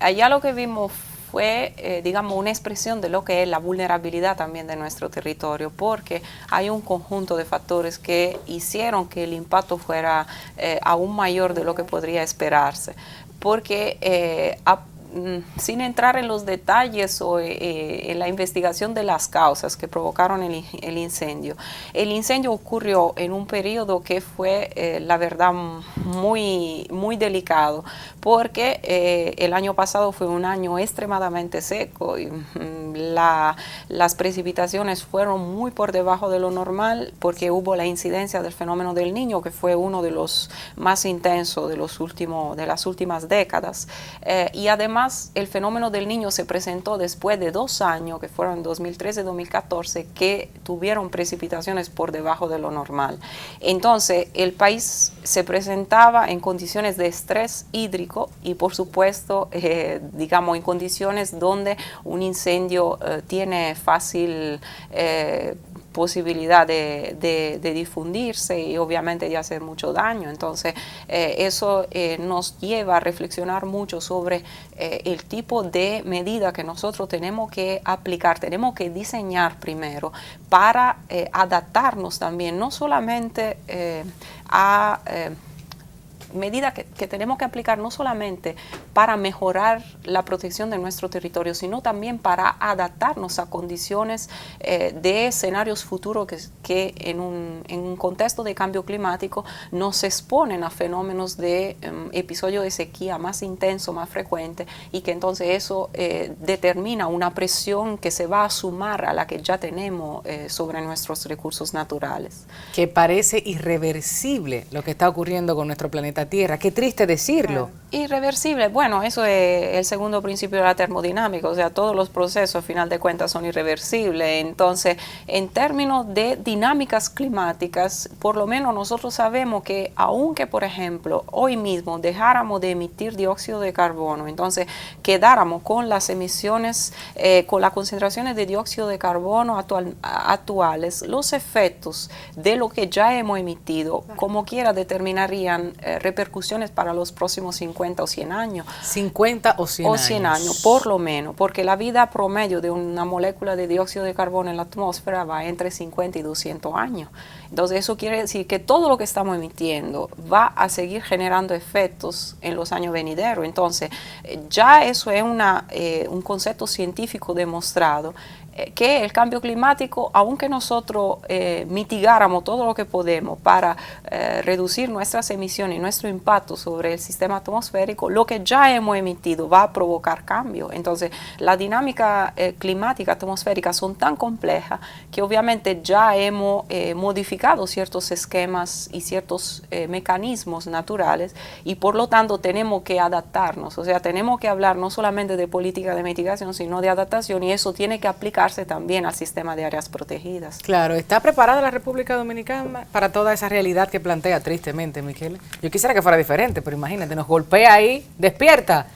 Speaker 4: Allá lo que vimos fue, digamos, una expresión de lo que es la vulnerabilidad también de nuestro territorio, porque hay un conjunto de factores que hicieron que el impacto fuera aún mayor de lo que podría esperarse, porque sin entrar en los detalles o en la investigación de las causas que provocaron el incendio ocurrió en un periodo que fue, la verdad, muy, muy delicado, porque el año pasado fue un año extremadamente seco y las precipitaciones fueron muy por debajo de lo normal, porque hubo la incidencia del fenómeno del Niño, que fue uno de los más intensos de las últimas décadas, y además el fenómeno del Niño se presentó después de 2 años, que fueron 2013 y 2014, que tuvieron precipitaciones por debajo de lo normal. Entonces, el país se presentaba en condiciones de estrés hídrico y, por supuesto, digamos, en condiciones donde un incendio tiene fácil posibilidad de difundirse y obviamente de hacer mucho daño. Entonces eso nos lleva a reflexionar mucho sobre el tipo de medida que nosotros tenemos que aplicar, tenemos que diseñar primero para adaptarnos también, no solamente a medida que tenemos que aplicar no solamente para mejorar la protección de nuestro territorio, sino también para adaptarnos a condiciones de escenarios futuros que en un contexto de cambio climático nos exponen a fenómenos de episodios de sequía más intensos, más frecuentes, y que entonces eso determina una presión que se va a sumar a la que ya tenemos sobre nuestros recursos naturales.
Speaker 1: Que parece irreversible lo que está ocurriendo con nuestro planeta Tierra. Qué triste decirlo.
Speaker 4: Irreversible. Bueno, eso es el segundo principio de la termodinámica, o sea, todos los procesos, a final de cuentas, son irreversibles. Entonces, en términos de dinámicas climáticas, por lo menos nosotros sabemos que aunque, por ejemplo, hoy mismo dejáramos de emitir dióxido de carbono, entonces quedáramos con las emisiones, con las concentraciones de dióxido de carbono actuales, los efectos de lo que ya hemos emitido, como quiera, determinarían repercusiones para los próximos 50 50 o 100 años.
Speaker 1: 50 o 100 años.
Speaker 4: O 100 años, por lo menos, porque la vida promedio de una molécula de dióxido de carbono en la atmósfera va entre 50 y 200 años. Entonces eso quiere decir que todo lo que estamos emitiendo va a seguir generando efectos en los años venideros. Entonces ya eso es un concepto científico demostrado, que el cambio climático, aunque nosotros mitigáramos todo lo que podemos para reducir nuestras emisiones y nuestro impacto sobre el sistema atmosférico, lo que ya hemos emitido va a provocar cambio. Entonces, la dinámica climática atmosférica son tan complejas que obviamente ya hemos modificado ciertos esquemas y ciertos mecanismos naturales, y por lo tanto tenemos que adaptarnos. O sea, tenemos que hablar no solamente de política de mitigación, sino de adaptación, y eso tiene que aplicar también al sistema de áreas protegidas.
Speaker 1: Claro, ¿está preparada la República Dominicana para toda esa realidad que plantea tristemente, Michelle? Yo quisiera que fuera diferente, pero imagínate, nos golpea ahí, despierta,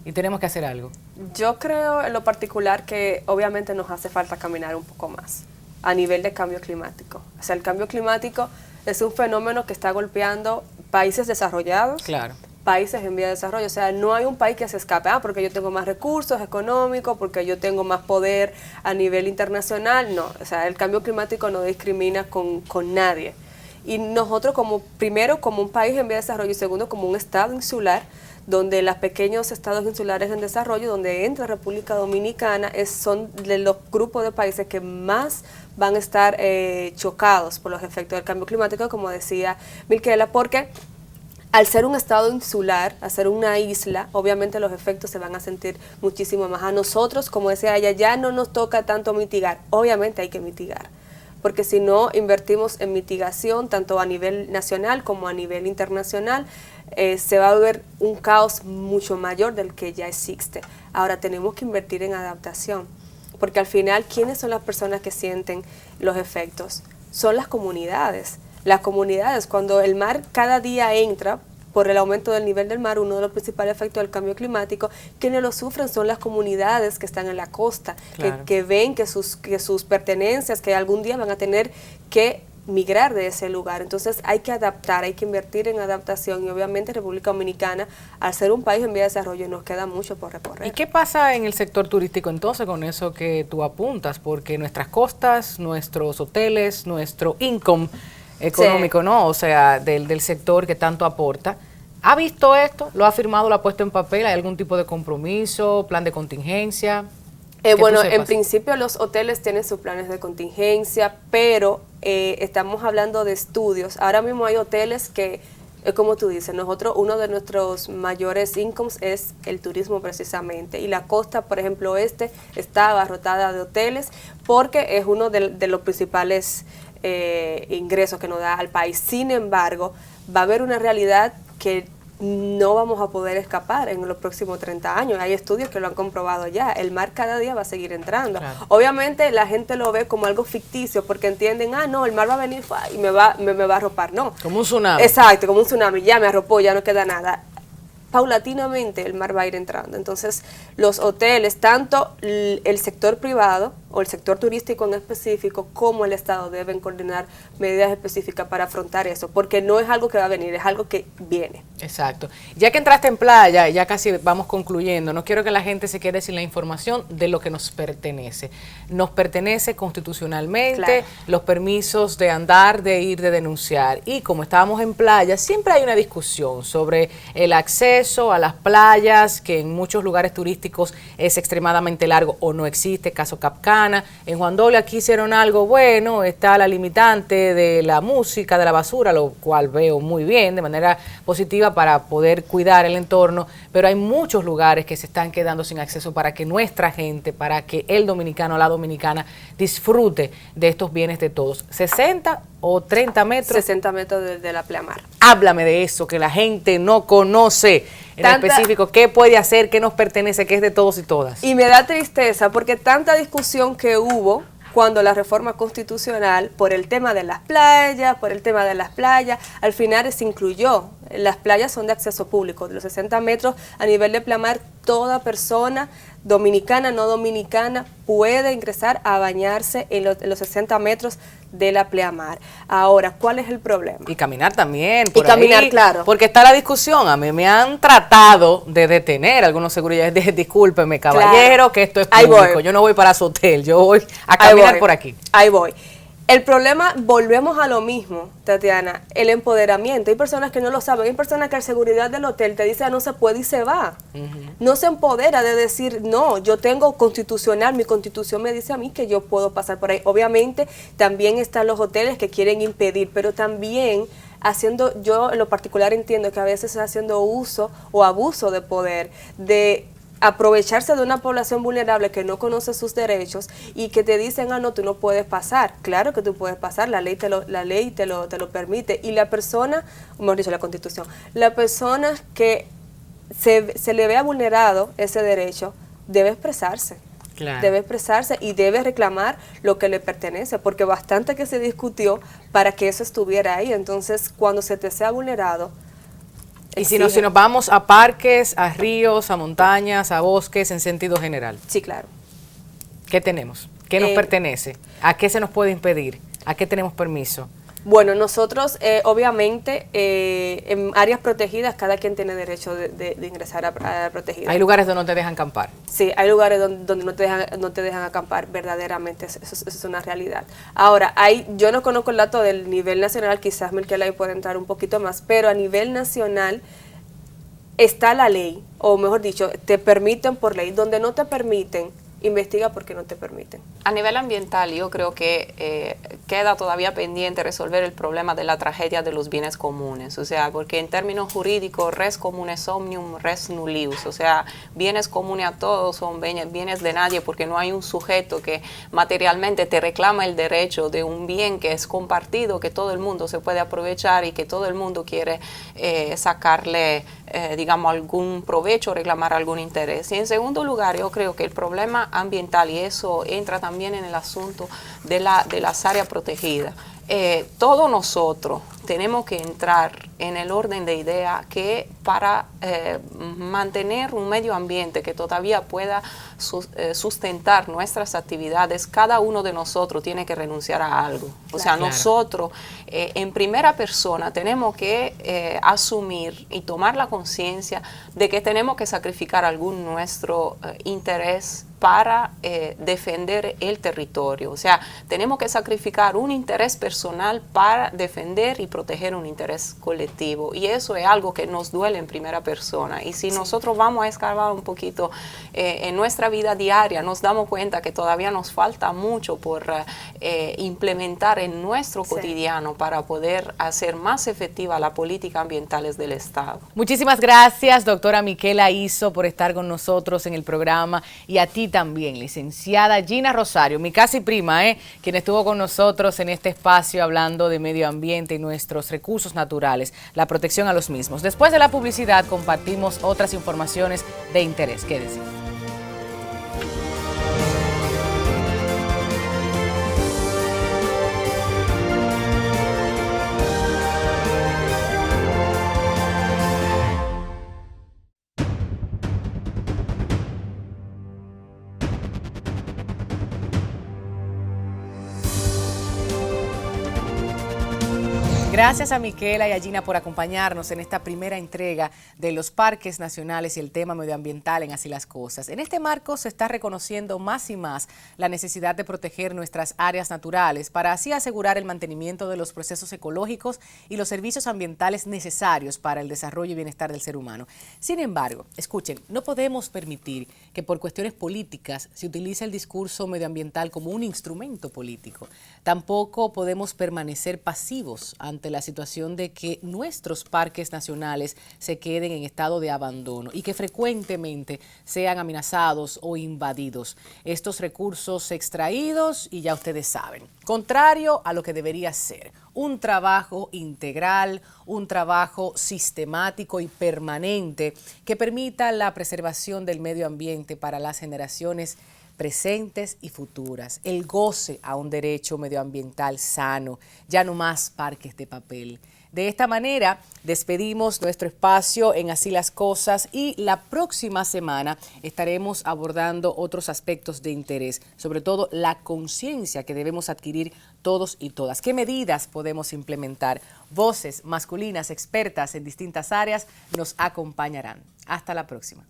Speaker 1: y tenemos que hacer algo.
Speaker 2: Yo creo en lo particular que obviamente nos hace falta caminar un poco más a nivel de cambio climático. O sea, el cambio climático es un fenómeno que está golpeando países desarrollados,
Speaker 1: claro,
Speaker 2: países en vía de desarrollo. O sea, no hay un país que se escape, porque yo tengo más recursos económicos, porque yo tengo más poder a nivel internacional. No, o sea, el cambio climático no discrimina con nadie. Y nosotros primero como un país en vía de desarrollo, y segundo como un estado insular, donde los pequeños estados insulares en desarrollo, donde entra República Dominicana, son de los grupos de países que más van a estar chocados por los efectos del cambio climático, como decía Michela, porque al ser un estado insular, al ser una isla, obviamente los efectos se van a sentir muchísimo más. A nosotros, como decía ella, ya no nos toca tanto mitigar. Obviamente hay que mitigar, porque si no invertimos en mitigación, tanto a nivel nacional como a nivel internacional, se va a ver un caos mucho mayor del que ya existe. Ahora tenemos que invertir en adaptación, porque al final, ¿quiénes son las personas que sienten los efectos? Son las comunidades. Las comunidades, cuando el mar cada día entra por el aumento del nivel del mar, uno de los principales efectos del cambio climático, quienes lo sufren son las comunidades que están en la costa, claro, que ven que sus pertenencias, que algún día van a tener que migrar de ese lugar. Entonces hay que adaptar, hay que invertir en adaptación, y obviamente República Dominicana, al ser un país en vía de desarrollo, nos queda mucho por recorrer.
Speaker 1: ¿Y qué pasa en el sector turístico entonces con eso que tú apuntas? Porque nuestras costas, nuestros hoteles, nuestro income económico, sí, ¿no? O sea, del sector que tanto aporta. ¿Ha visto esto? ¿Lo ha firmado, lo ha puesto en papel? ¿Hay algún tipo de compromiso, plan de contingencia?
Speaker 2: Bueno, en principio los hoteles tienen sus planes de contingencia, pero estamos hablando de estudios. Ahora mismo hay hoteles que, como tú dices, uno de nuestros mayores incomes es el turismo precisamente, y la costa, por ejemplo, oeste, está abarrotada de hoteles porque es uno de los principales ingresos que nos da al país. Sin embargo, va a haber una realidad que no vamos a poder escapar en los próximos 30 años. Hay estudios que lo han comprobado ya. El mar cada día va a seguir entrando. Claro. Obviamente la gente lo ve como algo ficticio porque entienden, no, el mar va a venir y me va a arropar. No.
Speaker 1: Como un tsunami.
Speaker 2: Exacto, como un tsunami. Ya me arropó, ya no queda nada. Paulatinamente el mar va a ir entrando. Entonces, los hoteles, tanto el sector privado o el sector turístico en específico, como el Estado, deben coordinar medidas específicas para afrontar eso, porque no es algo que va a venir, es algo que viene.
Speaker 1: Exacto. Ya que entraste en playa, ya casi vamos concluyendo, no quiero que la gente se quede sin la información de lo que nos pertenece. Nos pertenece constitucionalmente, claro, los permisos de andar, de ir, de denunciar. Y como estábamos en playa, siempre hay una discusión sobre el acceso a las playas, que en muchos lugares turísticos es extremadamente largo o no existe, caso Capcán. En Juan Doble aquí hicieron algo bueno, está la limitante de la música, de la basura, lo cual veo muy bien, de manera positiva para poder cuidar el entorno, pero hay muchos lugares que se están quedando sin acceso para que nuestra gente, para que el dominicano, la dominicana, disfrute de estos bienes de todos. 60 o 30 metros.
Speaker 2: 60 metros desde la pleamar.
Speaker 1: Háblame de eso, que la gente no conoce en específico, qué puede hacer, qué nos pertenece, qué es de todos y todas.
Speaker 2: Y me da tristeza porque tanta discusión que hubo cuando la reforma constitucional, por el tema de las playas, al final se incluyó las playas son de acceso público, de los 60 metros a nivel de pleamar, toda persona dominicana, no dominicana, puede ingresar a bañarse en los 60 metros de la pleamar. Ahora, ¿cuál es el problema?
Speaker 1: Y caminar también.
Speaker 2: Y caminar, claro.
Speaker 1: Porque está la discusión. A mí me han tratado de detener algunos seguridades. Discúlpeme, caballero, claro, que esto es público. Yo no voy para su hotel, yo voy a caminar por aquí.
Speaker 2: Ahí voy. El problema, volvemos a lo mismo, Tatiana, el empoderamiento. Hay personas que no lo saben, hay personas que la seguridad del hotel te dice no se puede y se va. No se empodera de decir, no, yo tengo constitucional, mi constitución me dice a mí que yo puedo pasar por ahí. Obviamente también están los hoteles que quieren impedir, pero también yo en lo particular entiendo que a veces está haciendo uso o abuso de poder, de aprovecharse de una población vulnerable que no conoce sus derechos y que te dicen, no, tú no puedes pasar. Claro que tú puedes pasar, la ley te lo permite. Y la persona, mejor dicho, la Constitución, la persona que se le vea vulnerado ese derecho, debe expresarse. Claro. Debe expresarse y debe reclamar lo que le pertenece, porque bastante que se discutió para que eso estuviera ahí. Entonces, cuando se te sea vulnerado,
Speaker 1: y si nos vamos a parques, a ríos, a montañas, a bosques en sentido general.
Speaker 2: Sí, claro.
Speaker 1: ¿Qué tenemos? ¿Qué nos pertenece? ¿A qué se nos puede impedir? ¿A qué tenemos permiso?
Speaker 2: Bueno, nosotros obviamente en áreas protegidas cada quien tiene derecho de ingresar a protegidas.
Speaker 1: ¿Hay lugares donde no te dejan acampar?
Speaker 2: Sí, hay lugares donde no te dejan acampar, verdaderamente, eso es una realidad. Ahora, yo no conozco el dato del nivel nacional, quizás Miquela ahí puede entrar un poquito más, pero a nivel nacional está la ley, o mejor dicho, te permiten por ley. Donde no te permiten, investiga porque no te permiten.
Speaker 4: A nivel ambiental, yo creo que queda todavía pendiente resolver el problema de la tragedia de los bienes comunes, o sea, porque en términos jurídicos, res comunes omnium, res nullius, o sea, bienes comunes a todos son bienes de nadie, porque no hay un sujeto que materialmente te reclama el derecho de un bien que es compartido, que todo el mundo se puede aprovechar y que todo el mundo quiere sacarle, digamos, algún provecho, reclamar algún interés. Y en segundo lugar, yo creo que el problema ambiental, y eso entra también en el asunto de las áreas protegidas. Todos nosotros tenemos que entrar en el orden de idea que para mantener un medio ambiente que todavía pueda sustentar nuestras actividades, cada uno de nosotros tiene que renunciar a algo. O sea, claro, nosotros en primera persona tenemos que asumir y tomar la conciencia de que tenemos que sacrificar algún nuestro interés para defender el territorio. O sea, tenemos que sacrificar un interés personal para defender y proteger un interés colectivo. Y eso es algo que nos duele en primera persona. Y si nosotros vamos a escarbar un poquito en nuestra vida diaria, nos damos cuenta que todavía nos falta mucho por implementar en nuestro cotidiano para poder hacer más efectiva la política ambiental del Estado.
Speaker 1: Muchísimas gracias, doctora Miquela Izzo, por estar con nosotros en el programa, y a ti también, licenciada Gina Rosario, mi casi prima, quien estuvo con nosotros en este espacio hablando de medio ambiente y nuestros recursos naturales, la protección a los mismos. Después de la publicidad compartimos otras informaciones de interés. Quédense. Gracias a Miquela y a Gina por acompañarnos en esta primera entrega de los parques nacionales y el tema medioambiental en Así las Cosas. En este marco se está reconociendo más y más la necesidad de proteger nuestras áreas naturales para así asegurar el mantenimiento de los procesos ecológicos y los servicios ambientales necesarios para el desarrollo y bienestar del ser humano. Sin embargo, escuchen, no podemos permitir que por cuestiones políticas se utilice el discurso medioambiental como un instrumento político. Tampoco podemos permanecer pasivos ante la situación de que nuestros parques nacionales se queden en estado de abandono y que frecuentemente sean amenazados o invadidos. Estos recursos extraídos, y ya ustedes saben, contrario a lo que debería ser, un trabajo integral, un trabajo sistemático y permanente que permita la preservación del medio ambiente para las generaciones presentes y futuras, el goce a un derecho medioambiental sano, ya no más parques de papel. De esta manera despedimos nuestro espacio en Así las Cosas y la próxima semana estaremos abordando otros aspectos de interés, sobre todo la conciencia que debemos adquirir todos y todas. ¿Qué medidas podemos implementar? Voces masculinas expertas en distintas áreas nos acompañarán. Hasta la próxima.